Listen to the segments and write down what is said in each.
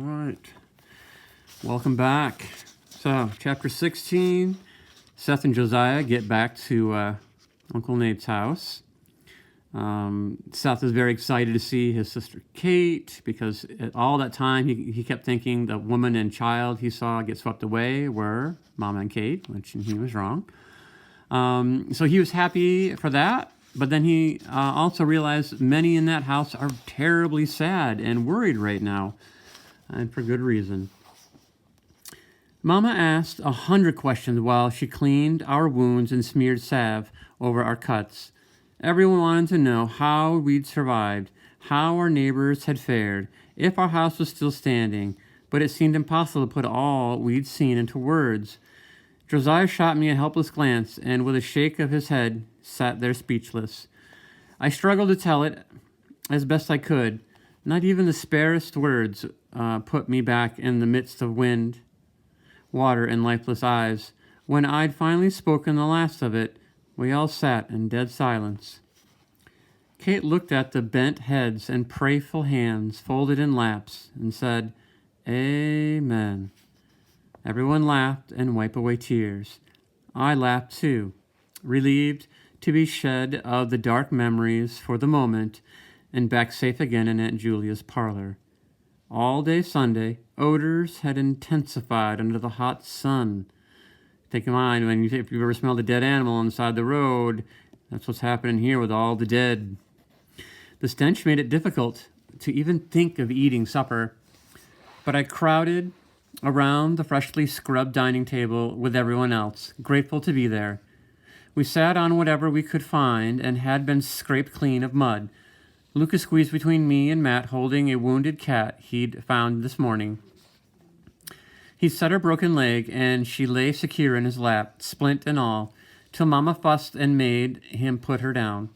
All right. Welcome back. So, chapter 16, Seth and Josiah get back to Uncle Nate's house. Seth is very excited to see his sister Kate because all that time he kept thinking the woman and child he saw get swept away were Mama and Kate, which he was wrong. So he was happy for that, but then he also realized many in that house are terribly sad and worried right now, and for good reason. Mama asked 100 questions while she cleaned our wounds and smeared salve over our cuts. Everyone wanted to know how we'd survived, how our neighbors had fared, if our house was still standing, but it seemed impossible to put all we'd seen into words. Josiah shot me a helpless glance and with a shake of his head sat there speechless. I struggled to tell it as best I could. Not even the sparest words put me back in the midst of wind, water, and lifeless eyes. When I'd finally spoken the last of it, we all sat in dead silence. Kate looked at the bent heads and prayerful hands folded in laps and said, "Amen." Everyone laughed and wiped away tears. I laughed too, relieved to be shed of the dark memories for the moment and back safe again in Aunt Julia's parlor. All day Sunday, odors had intensified under the hot sun. Take in mind, if you've ever smelled a dead animal inside the road, that's what's happening here with all the dead. The stench made it difficult to even think of eating supper, but I crowded around the freshly scrubbed dining table with everyone else, grateful to be there. We sat on whatever we could find and had been scraped clean of mud. Lucas squeezed between me and Matt, holding a wounded cat he'd found this morning. He set her broken leg, and she lay secure in his lap, splint and all, till Mama fussed and made him put her down.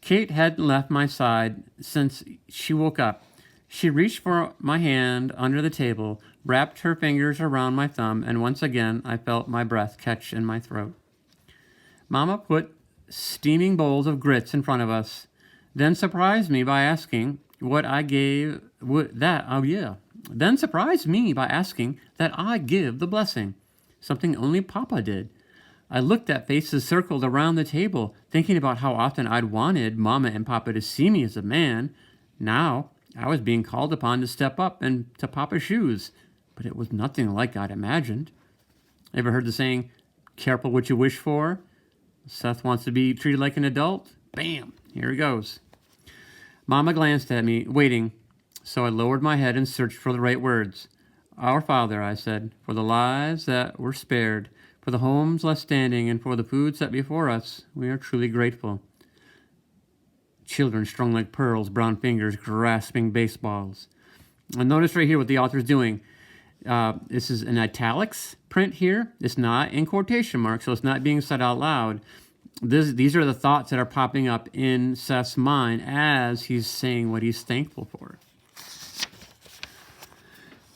Kate hadn't left my side since she woke up. She reached for my hand under the table, wrapped her fingers around my thumb, and once again I felt my breath catch in my throat. Mama put steaming bowls of grits in front of us, then surprised me by asking Then surprised me by asking that I give the blessing, something only Papa did. I looked at faces circled around the table, thinking about how often I'd wanted Mama and Papa to see me as a man. Now I was being called upon to step up into Papa's shoes, but it was nothing like I'd imagined. Ever heard the saying, "Careful what you wish for"? Seth wants to be treated like an adult. Bam! Here he goes. Mama glanced at me, waiting, so I lowered my head and searched for the right words. "Our Father," I said, "for the lives that were spared, for the homes left standing, and for the food set before us, we are truly grateful." Children strung like pearls, brown fingers grasping baseballs. And notice right here what the author's doing. This is an italics print here. It's not in quotation marks, so it's not being said out loud. These are the thoughts that are popping up in Seth's mind as he's saying what he's thankful for.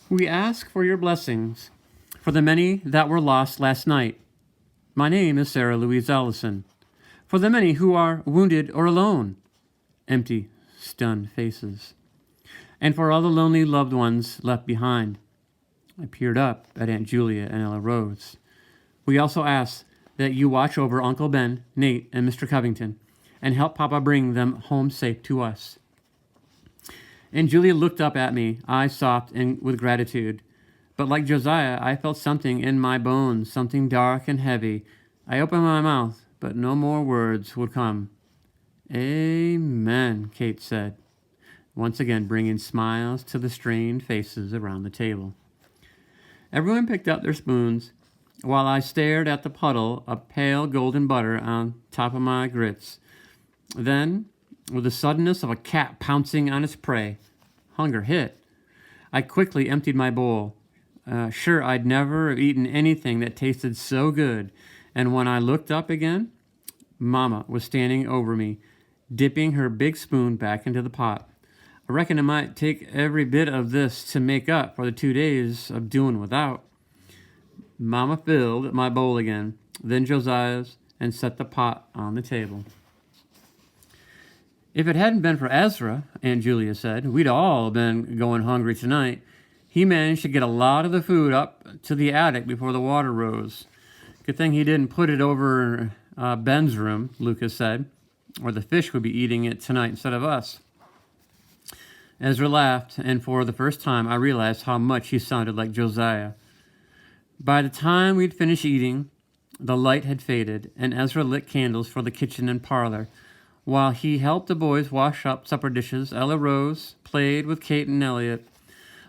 "We ask for your blessings for the many that were lost last night. My name is Sarah Louise Ellison. For the many who are wounded or alone." Empty, stunned faces. "And for all the lonely loved ones left behind." I peered up at Aunt Julia and Ella Rose. "We also ask that you watch over Uncle Ben, Nate, and Mr. Covington, and help Papa bring them home safe to us." And Julia looked up at me, eyes soft and with gratitude. But like Josiah, I felt something in my bones, something dark and heavy. I opened my mouth, but no more words would come. "Amen," Kate said, once again bringing smiles to the strained faces around the table. Everyone picked up their spoons, while I stared at the puddle of pale golden butter on top of my grits. Then, with the suddenness of a cat pouncing on its prey, hunger hit. I quickly emptied my bowl. Sure, I'd never eaten anything that tasted so good, and when I looked up again, Mama was standing over me, dipping her big spoon back into the pot. I reckon it might take every bit of this to make up for the 2 days of doing without. Mama filled my bowl again, then Josiah's, and set the pot on the table. "If it hadn't been for Ezra," Aunt Julia said, "we'd all been going hungry tonight. He managed to get a lot of the food up to the attic before the water rose. Good thing he didn't put it over Ben's room, Lucas said, or the fish would be eating it tonight instead of us. Ezra laughed, and for the first time I realized how much he sounded like Josiah. By the time we'd finished eating, the light had faded, and Ezra lit candles for the kitchen and parlor. While he helped the boys wash up supper dishes, Ella Rose played with Kate and Elliot.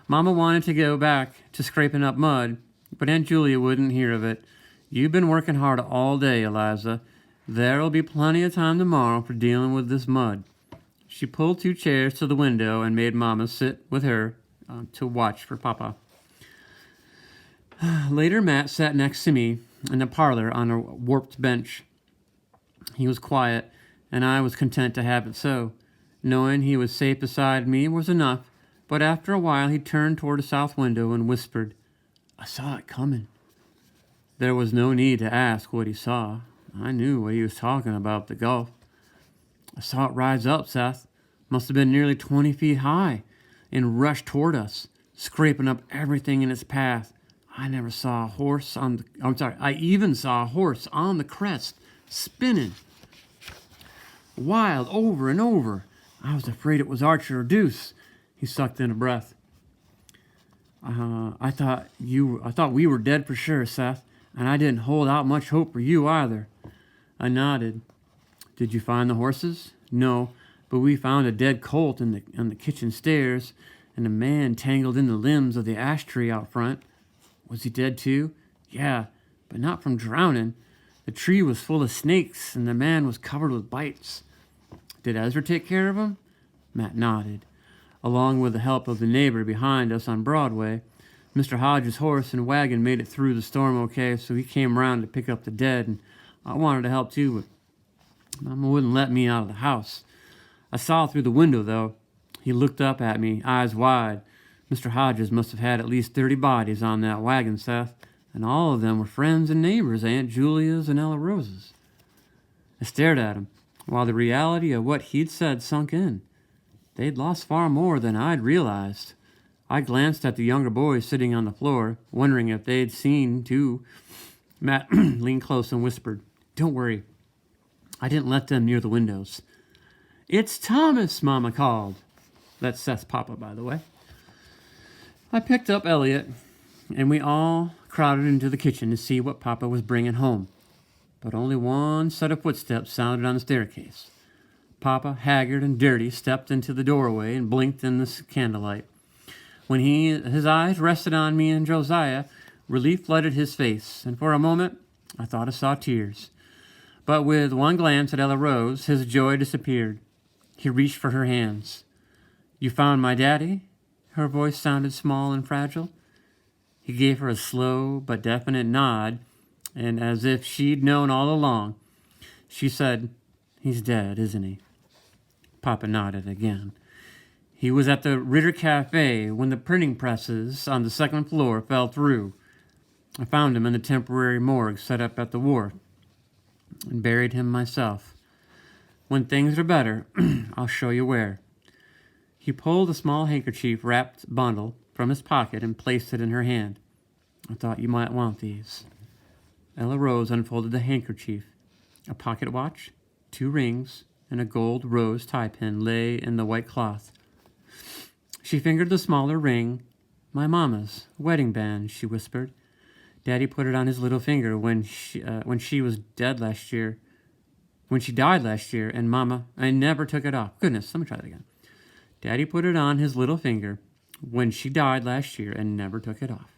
Mama wanted to go back to scraping up mud, but Aunt Julia wouldn't hear of it. You've been working hard all day, Eliza. There'll be plenty of time tomorrow for dealing with this mud. She pulled 2 chairs to the window and made Mama sit with her to watch for Papa. Later, Matt sat next to me in the parlor on a warped bench. He was quiet, and I was content to have it so. Knowing he was safe beside me was enough, but after a while he turned toward the south window and whispered, "I saw it coming." There was no need to ask what he saw. I knew what he was talking about, the Gulf. I saw it rise up, Seth. Must have been nearly 20 feet high, and rush toward us, scraping up everything in its path. I even saw a horse on the crest, spinning. Wild, over and over. I was afraid it was Archer or Deuce. He sucked in a breath. I thought we were dead for sure, Seth, and I didn't hold out much hope for you either. I nodded. Did you find the horses? No, but we found a dead colt on the kitchen stairs, and a man tangled in the limbs of the ash tree out front. Was he dead too? Yeah, but not from drowning. The tree was full of snakes, and the man was covered with bites. Did Ezra take care of him? Matt nodded. Along with the help of the neighbor behind us on Broadway, Mr. Hodges' horse and wagon made it through the storm okay, so he came around to pick up the dead, and I wanted to help too, but Mama wouldn't let me out of the house. I saw through the window, though. He looked up at me, eyes wide. Mr. Hodges must have had at least 30 bodies on that wagon, Seth, and all of them were friends and neighbors, Aunt Julia's and Ella Rose's. I stared at him, while the reality of what he'd said sunk in. They'd lost far more than I'd realized. I glanced at the younger boys sitting on the floor, wondering if they'd seen, too. Matt leaned close and whispered, "Don't worry. I didn't let them near the windows." "It's Thomas," Mama called. That's Seth's papa, by the way. I picked up Elliot, and we all crowded into the kitchen to see what Papa was bringing home. But only one set of footsteps sounded on the staircase. Papa, haggard and dirty, stepped into the doorway and blinked in the candlelight. When his eyes rested on me and Josiah, relief flooded his face, and for a moment I thought I saw tears. But with one glance at Ella Rose, his joy disappeared. He reached for her hands. "You found my daddy?" Her voice sounded small and fragile. He gave her a slow but definite nod, and as if she'd known all along, she said, "He's dead, isn't he?" Papa nodded again. He was at the Ritter Cafe when the printing presses on the second floor fell through. I found him in the temporary morgue set up at the wharf and buried him myself. When things are better, I'll show you where. He pulled a small handkerchief-wrapped bundle from his pocket and placed it in her hand. "I thought you might want these." Ella Rose unfolded the handkerchief. A pocket watch, 2 rings, and a gold rose tie pin lay in the white cloth. She fingered the smaller ring. "My mama's wedding band," she whispered. "Daddy put it on his little finger when she was dead last year. When she died last year, and Mama, I never took it off." Goodness, let me try that again. "Daddy put it on his little finger when she died last year and never took it off."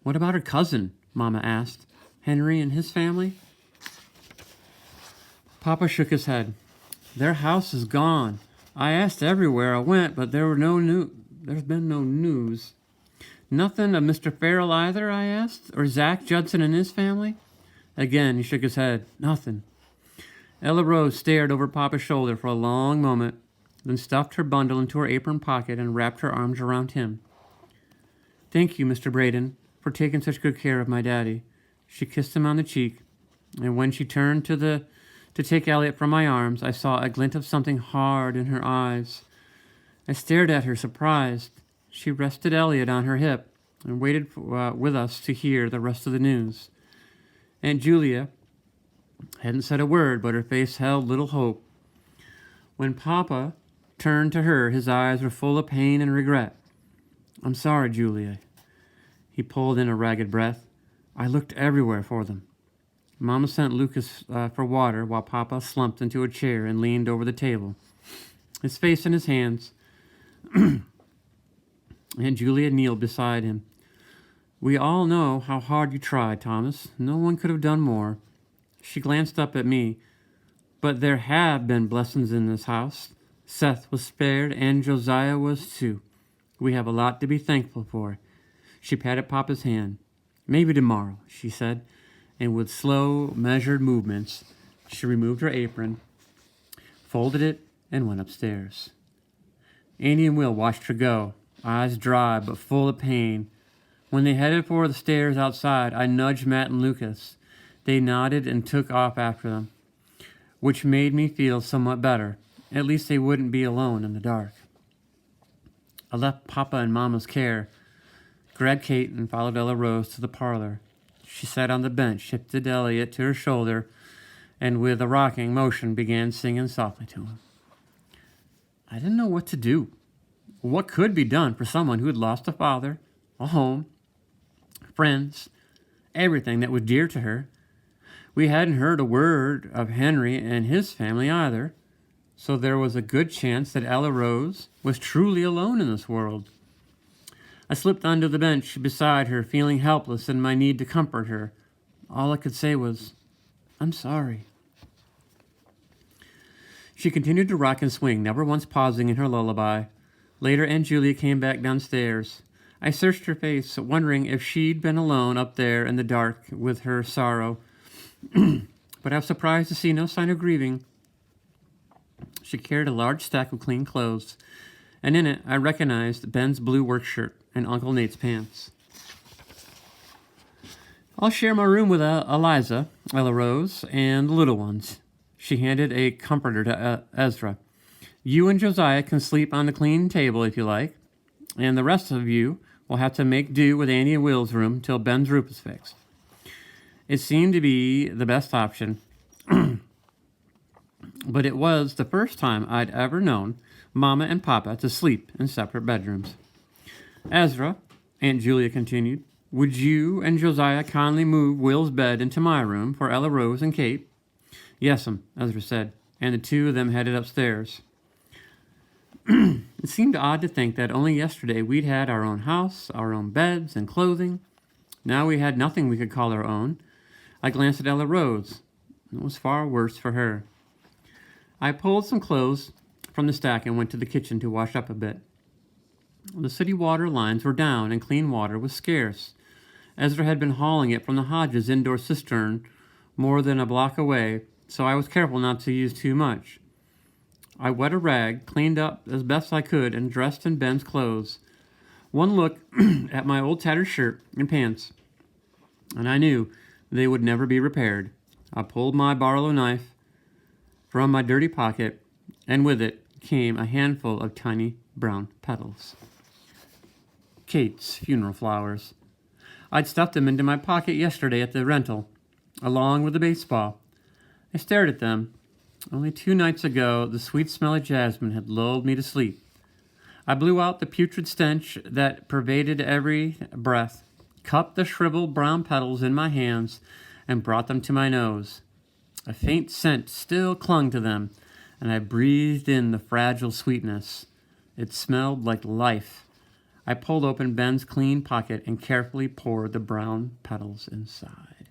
"What about her cousin?" Mama asked. "Henry and his family?" Papa shook his head. "Their house is gone. I asked everywhere I went, but there's been no news." "Nothing of Mr. Farrell either?" I asked. "Or Zach Judson and his family?" Again, he shook his head. "Nothing." Ella Rose stared over Papa's shoulder for a long moment, then stuffed her bundle into her apron pocket and wrapped her arms around him. "Thank you, Mr. Braden, for taking such good care of my daddy." She kissed him on the cheek, and when she turned to take Elliot from my arms, I saw a glint of something hard in her eyes. I stared at her, surprised. She rested Elliot on her hip and waited with us to hear the rest of the news. Aunt Julia hadn't said a word, but her face held little hope. When Papa turned to her, his eyes were full of pain and regret. "I'm sorry, Julia." He pulled in a ragged breath. "I looked everywhere for them." Mama sent Lucas for water while Papa slumped into a chair and leaned over the table, his face in his hands. Aunt Julia kneeled beside him. "We all know how hard you tried, Thomas. No one could have done more." She glanced up at me. "But there have been blessings in this house. Seth was spared, and Josiah was too. We have a lot to be thankful for." She patted Papa's hand. "Maybe tomorrow," she said, and with slow, measured movements, she removed her apron, folded it, and went upstairs. Annie and Will watched her go, eyes dry but full of pain. When they headed for the stairs outside, I nudged Matt and Lucas. They nodded and took off after them, which made me feel somewhat better. At least they wouldn't be alone in the dark. I left Papa in Mama's care, grabbed Kate, and followed Ella Rose to the parlor. She sat on the bench, shifted Elliot to her shoulder, and with a rocking motion began singing softly to him. I didn't know what to do. What could be done for someone who had lost a father, a home, friends, everything that was dear to her? We hadn't heard a word of Henry and his family either, so there was a good chance that Ella Rose was truly alone in this world. I slipped onto the bench beside her, feeling helpless in my need to comfort her. All I could say was, "I'm sorry." She continued to rock and swing, never once pausing in her lullaby. Later, Aunt Julia came back downstairs. I searched her face, wondering if she'd been alone up there in the dark with her sorrow. But I was surprised to see no sign of grieving. She carried a large stack of clean clothes, and in it I recognized Ben's blue work shirt and Uncle Nate's pants. "I'll share my room with Eliza, Ella Rose, and the little ones." She handed a comforter to Ezra. "You and Josiah can sleep on the clean table if you like, and the rest of you will have to make do with Annie and Will's room till Ben's roof is fixed." It seemed to be the best option, but it was the first time I'd ever known Mama and Papa to sleep in separate bedrooms. "Ezra," Aunt Julia continued, "would you and Josiah kindly move Will's bed into my room for Ella Rose and Kate?" "Yes'm," Ezra said, and the two of them headed upstairs. It seemed odd to think that only yesterday we'd had our own house, our own beds and clothing. Now we had nothing we could call our own. I glanced at Ella Rose. It was far worse for her. I pulled some clothes from the stack and went to the kitchen to wash up a bit. The city water lines were down and clean water was scarce. Ezra had been hauling it from the Hodges' indoor cistern more than a block away, so I was careful not to use too much. I wet a rag, cleaned up as best I could, and dressed in Ben's clothes. One look at my old tattered shirt and pants, and I knew they would never be repaired. I pulled my Barlow knife from my dirty pocket, and with it came a handful of tiny brown petals. Kate's funeral flowers. I'd stuffed them into my pocket yesterday at the rental, along with the baseball. I stared at them. Only 2 nights ago, the sweet smell of jasmine had lulled me to sleep. I blew out the putrid stench that pervaded every breath, cupped the shriveled brown petals in my hands, and brought them to my nose. A faint scent still clung to them, and I breathed in the fragile sweetness. It smelled like life. I pulled open Ben's clean pocket and carefully poured the brown petals inside.